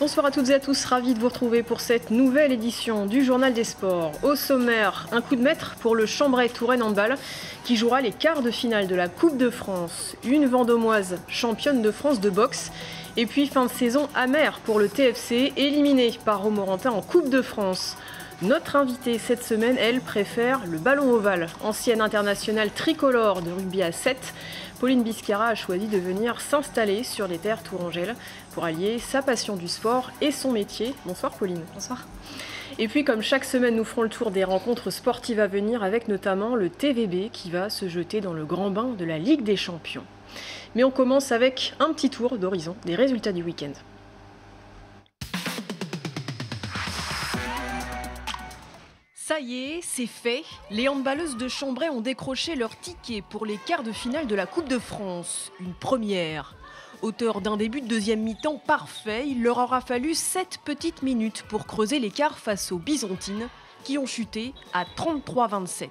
Bonsoir à toutes et à tous, ravi de vous retrouver pour cette nouvelle édition du Journal des Sports. Au sommaire, un coup de maître pour le Chambray Touraine Handball qui jouera les quarts de finale de la Coupe de France. Une Vendômoise championne de France de boxe. Et puis fin de saison amère pour le TFC, éliminé par Romorantin en Coupe de France. Notre invitée cette semaine, elle, préfère le ballon ovale. Ancienne internationale tricolore de rugby à 7, Pauline Biscara a choisi de venir s'installer sur les terres tourangelles pour allier sa passion du sport et son métier. Bonsoir Pauline. Bonsoir. Et puis comme chaque semaine, nous ferons le tour des rencontres sportives à venir avec notamment le TVB qui va se jeter dans le grand bain de la Ligue des Champions. Mais on commence avec un petit tour d'horizon des résultats du week-end. Ça y est, c'est fait. Les handballeuses de Chambray ont décroché leur ticket pour les quarts de finale de la Coupe de France. Une première. Auteur d'un début de deuxième mi-temps parfait, il leur aura fallu 7 petites minutes pour creuser l'écart face aux Byzantines qui ont chuté à 33-27.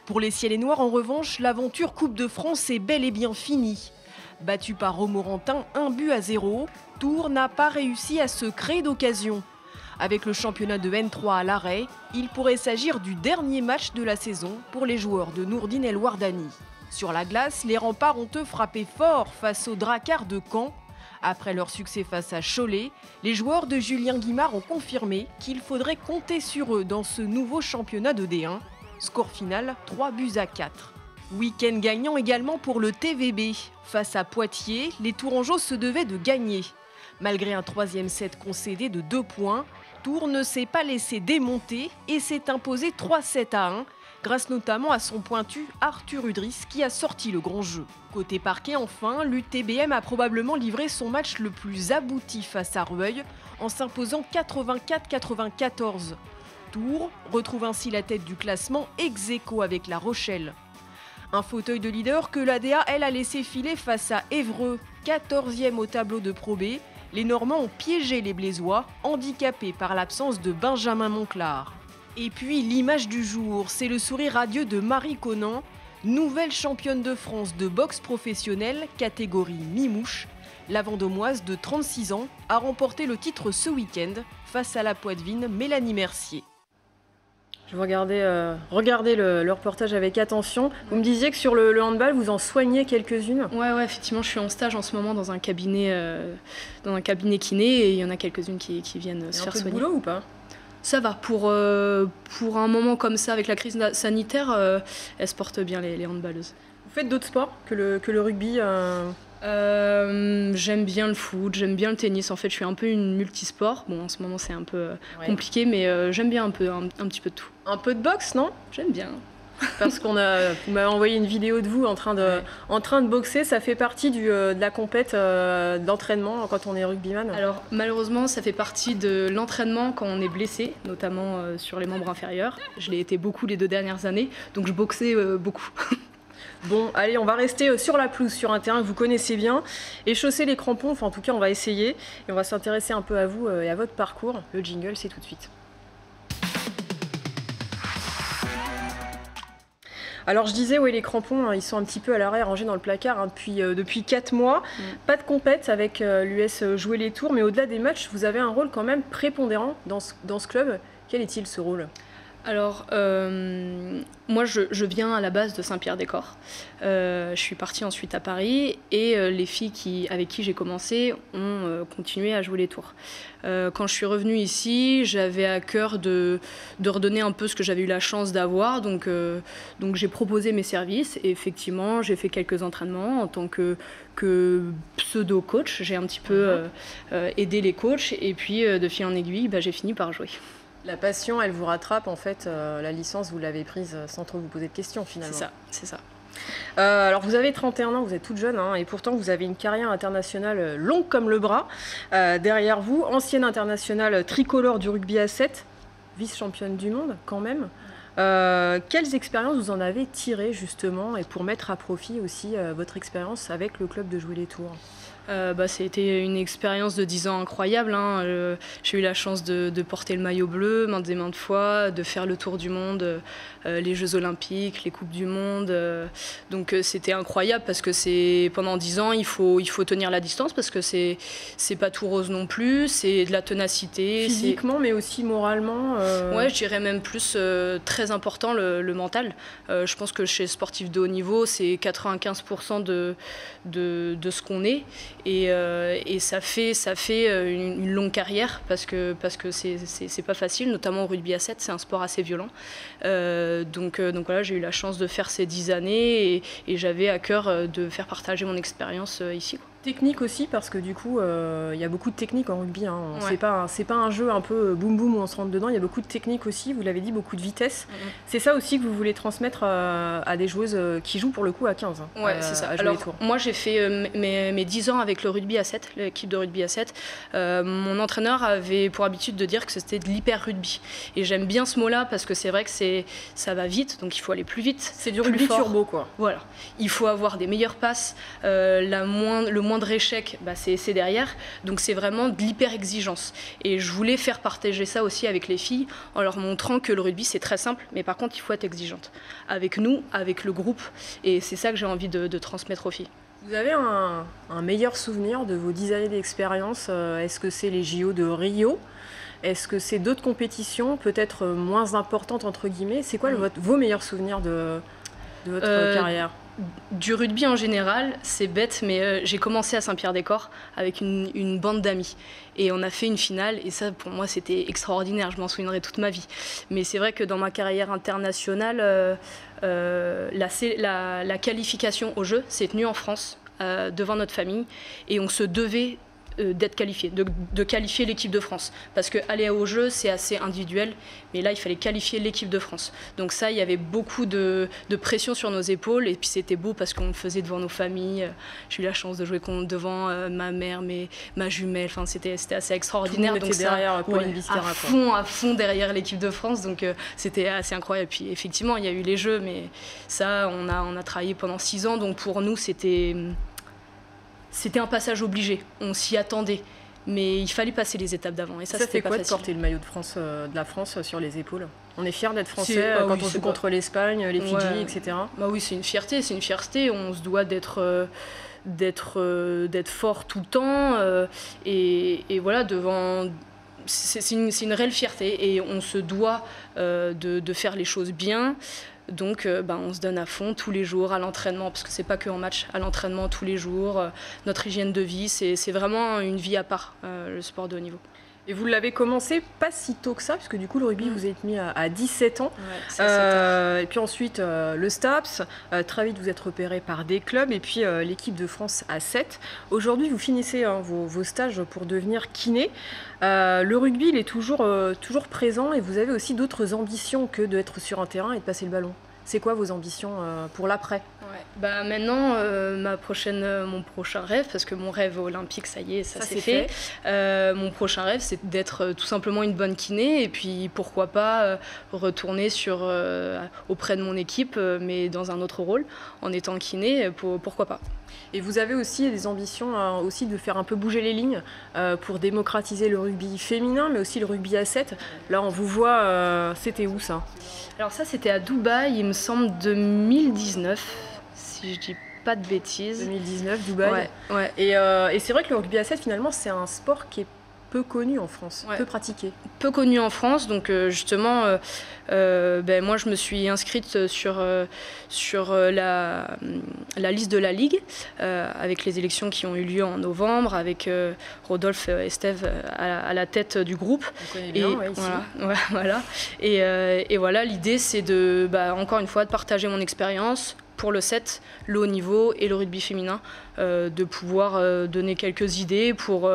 Pour les Ciel et Noirs, en revanche, l'aventure Coupe de France est bel et bien finie. Battu par Romorantin 1-0, Tours n'a pas réussi à se créer d'occasion. Avec le championnat de N3 à l'arrêt, il pourrait s'agir du dernier match de la saison pour les joueurs de Nourdine El Wardani. Sur la glace, les remparts ont eux frappé fort face aux Drakkars de Caen. Après leur succès face à Cholet, les joueurs de Julien Guimard ont confirmé qu'il faudrait compter sur eux dans ce nouveau championnat de D1. Score final 3-4. Week-end gagnant également pour le TVB. Face à Poitiers, les Tourangeaux se devaient de gagner. Malgré un troisième set concédé de 2 points, Tours ne s'est pas laissé démonter et s'est imposé 3-7-1, grâce notamment à son pointu Arthur Udris qui a sorti le grand jeu. Côté parquet enfin, l'UTBM a probablement livré son match le plus abouti face à Rueil en s'imposant 84-94. Tours retrouve ainsi la tête du classement ex-aequo avec La Rochelle. Un fauteuil de leader que l'ADA, elle, a laissé filer face à Évreux, 14e au tableau de Pro B. Les Normands ont piégé les Blésois, handicapés par l'absence de Benjamin Monclar. Et puis l'image du jour, c'est le sourire radieux de Marie Conan, nouvelle championne de France de boxe professionnelle, catégorie mi-mouche. La Vendômoise de 36 ans a remporté le titre ce week-end face à la Poitevine Mélanie Mercier. Je vais regarder le reportage avec attention. Vous me disiez que sur le handball, vous en soignez quelques-unes. Ouais, effectivement, je suis en stage en ce moment dans un cabinet kiné et il y en a quelques-unes qui viennent se faire soigner. Un peu de boulot ou pas? Ça va, pour un moment comme ça, avec la crise sanitaire, elles se portent bien les handballeuses. Vous faites d'autres sports que le rugby J'aime bien le foot, j'aime bien le tennis. En fait, je suis un peu une multisport. Bon, en ce moment, c'est un peu compliqué, mais j'aime bien un petit peu de tout. Un peu de boxe, non? J'aime bien. Parce vous m'avez envoyé une vidéo de vous en train de boxer. Ça fait partie de la compète d'entraînement quand on est rugbyman? Alors, malheureusement, ça fait partie de l'entraînement quand on est blessé, notamment sur les membres inférieurs. Je l'ai été beaucoup les 2 dernières années, donc je boxais beaucoup. Bon, allez, on va rester sur la pelouse, sur un terrain que vous connaissez bien, et chausser les crampons, enfin en tout cas on va essayer, et on va s'intéresser un peu à vous et à votre parcours. Le jingle, c'est tout de suite. Alors je disais, oui, les crampons, ils sont un petit peu à l'arrêt, rangés dans le placard depuis 4 mois. Pas de compète avec l'US Jouer les Tours, mais au-delà des matchs, vous avez un rôle quand même prépondérant dans ce club. Quel est-il ce rôle ? Alors, moi, je viens à la base de Saint-Pierre-des-Corps. Je suis partie ensuite à Paris et les filles avec qui j'ai commencé ont continué à jouer les tours. Quand je suis revenue ici, j'avais à cœur de redonner un peu ce que j'avais eu la chance d'avoir. Donc j'ai proposé mes services et effectivement, j'ai fait quelques entraînements en tant que pseudo-coach. J'ai un petit peu aidé les coachs et puis de fil en aiguille, j'ai fini par jouer. La passion, elle vous rattrape en fait. La licence, vous l'avez prise sans trop vous poser de questions finalement. C'est ça. Alors vous avez 31 ans, vous êtes toute jeune et pourtant vous avez une carrière internationale longue comme le bras. Derrière vous, ancienne internationale tricolore du rugby à 7, vice-championne du monde quand même. Quelles expériences vous en avez tirées justement et pour mettre à profit aussi votre expérience avec le club de Jouer les Tours? C'était une expérience de 10 ans incroyable, hein. J'ai eu la chance de porter le maillot bleu maintes et maintes fois, de faire le tour du monde, les Jeux Olympiques, les Coupes du Monde. Donc c'était incroyable parce que pendant 10 ans, il faut tenir la distance parce que c'est pas tout rose non plus, c'est de la ténacité. Physiquement, mais aussi moralement. Ouais, je dirais même plus très important le mental. Je pense que chez sportif de haut niveau, c'est 95% de ce qu'on est. Et ça fait une longue carrière parce que c'est pas facile, notamment au rugby à 7, c'est un sport assez violent. Donc voilà, j'ai eu la chance de faire ces 10 années et j'avais à cœur de faire partager mon expérience ici, quoi. Technique aussi, parce que du coup, il y a beaucoup de techniques en rugby, hein. Ouais. C'est pas un jeu un peu boum boum où on se rentre dedans, il y a beaucoup de technique aussi, vous l'avez dit, beaucoup de vitesse. C'est ça aussi que vous voulez transmettre à des joueuses qui jouent pour le coup à 15. Ouais, c'est ça. Alors, moi, j'ai fait mes 10 ans avec le rugby à 7, l'équipe de rugby à 7. Mon entraîneur avait pour habitude de dire que c'était de l'hyper-rugby. Et j'aime bien ce mot-là parce que c'est vrai que ça va vite, donc il faut aller plus vite. C'est du rugby turbo, quoi. Voilà. Il faut avoir des meilleures passes, le moindre échec, c'est derrière. Donc c'est vraiment de l'hyper-exigence. Et je voulais faire partager ça aussi avec les filles en leur montrant que le rugby, c'est très simple, mais par contre, il faut être exigeante. Avec nous, avec le groupe. Et c'est ça que j'ai envie de transmettre aux filles. Vous avez un meilleur souvenir de vos 10 années d'expérience? Est-ce que c'est les JO de Rio? Est-ce que c'est d'autres compétitions, peut-être moins importantes, entre guillemets? C'est quoi vos meilleurs souvenirs de votre carrière? Du rugby en général, c'est bête, mais j'ai commencé à Saint-Pierre-des-Corps avec une bande d'amis. Et on a fait une finale, et ça, pour moi, c'était extraordinaire. Je m'en souviendrai toute ma vie. Mais c'est vrai que dans ma carrière internationale, la qualification aux Jeux s'est tenue en France, devant notre famille. Et on se devait d'être qualifié, de qualifier l'équipe de France. Parce qu'aller au jeu, c'est assez individuel, mais là, il fallait qualifier l'équipe de France. Donc ça, il y avait beaucoup de pression sur nos épaules, et puis c'était beau parce qu'on le faisait devant nos familles. J'ai eu la chance de jouer devant ma mère, ma jumelle, enfin, c'était assez extraordinaire. Tout le monde était derrière Pauline Biscara, à fond derrière l'équipe de France, donc c'était assez incroyable. Puis effectivement, il y a eu les Jeux, mais ça, on a travaillé pendant 6 ans, donc pour nous, c'était un passage obligé, on s'y attendait, mais il fallait passer les étapes d'avant. Et ça c'était pas facile. De porter le maillot de la France sur les épaules? On est fiers d'être français quand on joue contre l'Espagne, les Fidji, etc. Oui, c'est une fierté. On se doit d'être fort tout le temps. Et voilà, c'est une réelle fierté. Et on se doit de faire les choses bien. Donc on se donne à fond tous les jours à l'entraînement, parce que c'est pas que en match, à l'entraînement tous les jours. Notre hygiène de vie, c'est vraiment une vie à part, le sport de haut niveau. Et vous l'avez commencé pas si tôt que ça, puisque du coup le rugby vous êtes mis à 17 ans. Ouais, et puis ensuite le STAPS, très vite vous êtes repéré par des clubs, et puis l'équipe de France à 7. Aujourd'hui vous finissez vos stages pour devenir kiné. Le rugby il est toujours présent, et vous avez aussi d'autres ambitions que d'être sur un terrain et de passer le ballon. C'est quoi vos ambitions pour l'après? Maintenant, mon prochain rêve, parce que mon rêve olympique, ça y est, ça c'est fait. Mon prochain rêve, c'est d'être tout simplement une bonne kiné, et puis pourquoi pas retourner auprès de mon équipe, mais dans un autre rôle, en étant kiné, pourquoi pas. Et vous avez aussi des ambitions aussi de faire un peu bouger les lignes pour démocratiser le rugby féminin, mais aussi le rugby à 7. Là, on vous voit, c'était où ça? Alors ça, c'était à Dubaï, il me semble 2019, si je dis pas de bêtises. 2019, Dubaï. Ouais. Et c'est vrai que le rugby à 7, finalement, c'est un sport qui est peu connu en France, peu pratiqué. Peu connu en France, donc justement, moi je me suis inscrite sur la liste de la Ligue, avec les élections qui ont eu lieu en novembre, avec Rodolphe et Estève à la tête du groupe. Vous connaissez bien, ici. Voilà. Et voilà, l'idée c'est encore une fois, de partager mon expérience pour le 7, le haut niveau et le rugby féminin, de pouvoir donner quelques idées pour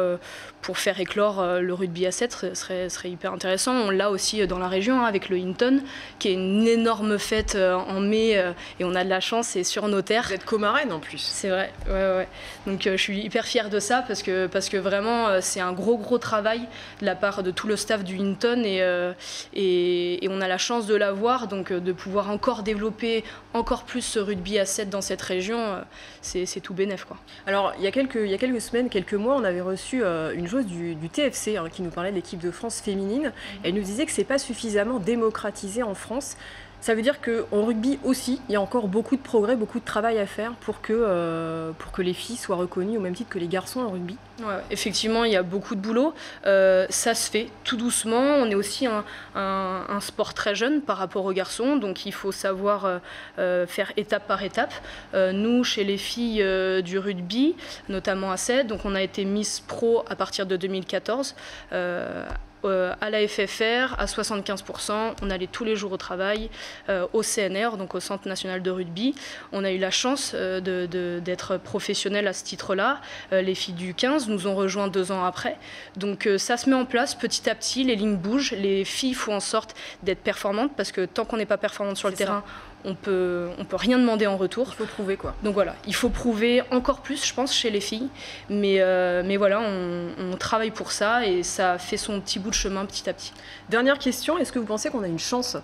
faire éclore le rugby à 7, serait hyper intéressant. On l'a aussi dans la région, avec le Hinton, qui est une énorme fête en mai, et on a de la chance, c'est sur nos terres. Vous êtes co-marraine en plus. C'est vrai, ouais. Donc je suis hyper fière de ça, parce que vraiment c'est un gros travail de la part de tout le staff du Hinton, et on a la chance de l'avoir, donc de pouvoir encore développer encore plus ce rugby à 7 dans cette région, c'est tout bénef, quoi. quoi. Alors, il y a quelques semaines, quelques mois, on avait reçu une joueuse du TFC qui nous parlait de l'équipe de France féminine. Elle nous disait que c'est pas suffisamment démocratisé en France. Ça veut dire qu'en rugby aussi, il y a encore beaucoup de progrès, beaucoup de travail à faire pour que les filles soient reconnues au même titre que les garçons en rugby. Ouais, effectivement, il y a beaucoup de boulot. Ça se fait tout doucement. On est aussi un sport très jeune par rapport aux garçons, donc il faut savoir faire étape par étape. Nous, chez les filles du rugby, notamment à 7, donc on a été Miss Pro à partir de 2014. À la FFR, à 75%, on allait tous les jours au travail, au CNR, donc au Centre National de Rugby. On a eu la chance d'être professionnels à ce titre-là. Les filles du 15 nous ont rejoints 2 ans après. Donc ça se met en place petit à petit, les lignes bougent, les filles font en sorte d'être performantes, parce que tant qu'on n'est pas performante sur le terrain, on peut rien demander en retour. Il faut prouver quoi. Donc voilà, il faut prouver encore plus, je pense, chez les filles. Mais voilà, on travaille pour ça et ça fait son petit bout de chemin petit à petit. Dernière question, est-ce que vous pensez qu'on a une chance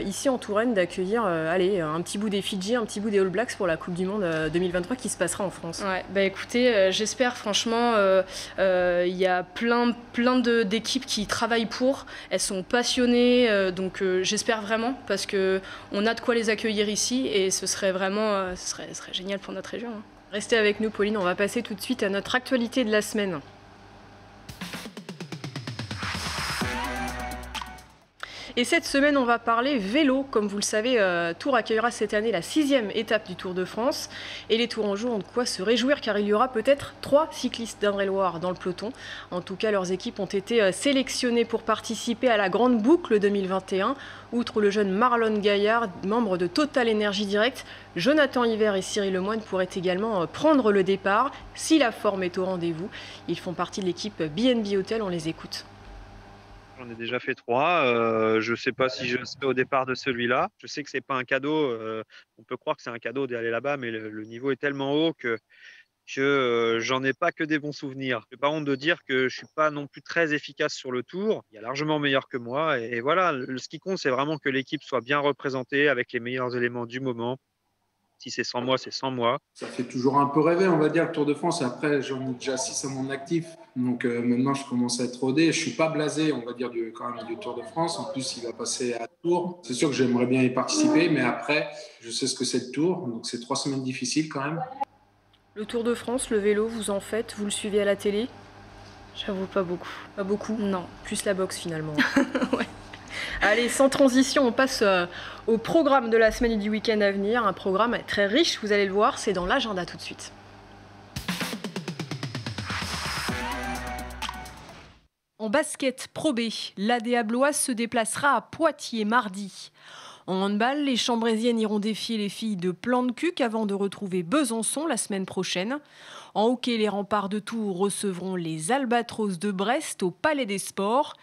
ici en Touraine d'accueillir un petit bout des Fidji, un petit bout des All Blacks pour la Coupe du Monde 2023 qui se passera en France? Ouais, bah écoutez, j'espère franchement, il y a plein d'équipes qui travaillent pour, elles sont passionnées, donc j'espère vraiment, parce qu'on a de quoi les accueillir ici et ce serait vraiment ce serait génial pour notre région. Restez avec nous Pauline, on va passer tout de suite à notre actualité de la semaine. Et cette semaine, on va parler vélo. Comme vous le savez, Tours accueillera cette année la 6e étape du Tour de France. Et les Tourangeaux ont de quoi se réjouir, car il y aura peut-être 3 cyclistes d'Indre-et-Loire dans le peloton. En tout cas, leurs équipes ont été sélectionnées pour participer à la Grande Boucle 2021. Outre le jeune Marlon Gaillard, membre de Total Énergie Direct, Jonathan Hiver et Cyril Lemoine pourraient également prendre le départ si la forme est au rendez-vous. Ils font partie de l'équipe BNB Hotel, on les écoute. J'en ai déjà fait 3. Je ne sais pas si je serai au départ de celui-là. Je sais que ce n'est pas un cadeau. On peut croire que c'est un cadeau d'aller là-bas, mais le niveau est tellement haut que j'en ai pas que des bons souvenirs. Je n'ai pas honte de dire que je ne suis pas non plus très efficace sur le tour. Il y a largement meilleur que moi. Et voilà, ce qui compte, c'est vraiment que l'équipe soit bien représentée avec les meilleurs éléments du moment. Si c'est sans moi, c'est sans moi. Ça fait toujours un peu rêver, on va dire, le Tour de France. Après, j'en ai déjà 6 à mon actif. Donc maintenant, je commence à être rodé. Je ne suis pas blasé, on va dire, quand même, du Tour de France. En plus, il va passer à Tours. C'est sûr que j'aimerais bien y participer, mais après, je sais ce que c'est le Tour. Donc c'est 3 semaines difficiles quand même. Le Tour de France, le vélo, vous en faites? Vous le suivez à la télé? J'avoue, pas beaucoup. Pas beaucoup? Non. Plus la boxe finalement. Ouais. Allez, sans transition, on passe au programme de la semaine et du week-end à venir. Un programme très riche, vous allez le voir, c'est dans l'agenda tout de suite. En basket Pro B, l'ADA Bloise se déplacera à Poitiers mardi. En handball, les Chambrésiennes iront défier les filles de Plan-de-Cuc avant de retrouver Besançon la semaine prochaine. En hockey, les Remparts de Tours recevront les Albatros de Brest au Palais des Sports.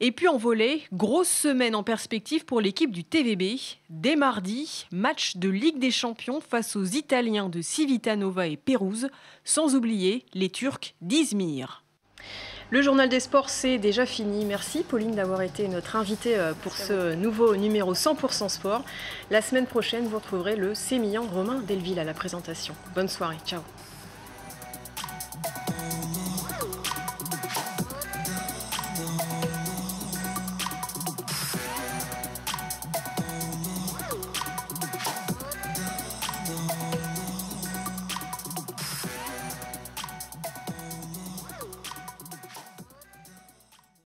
Et puis en volley, grosse semaine en perspective pour l'équipe du TVB. Dès mardi, match de Ligue des Champions face aux Italiens de Civitanova et Pérouse, sans oublier les Turcs d'Izmir. Le journal des sports, c'est déjà fini. Merci Pauline d'avoir été notre invitée pour ce nouveau numéro 100% sport. La semaine prochaine, vous retrouverez le sémillant Romain Delville à la présentation. Bonne soirée, ciao.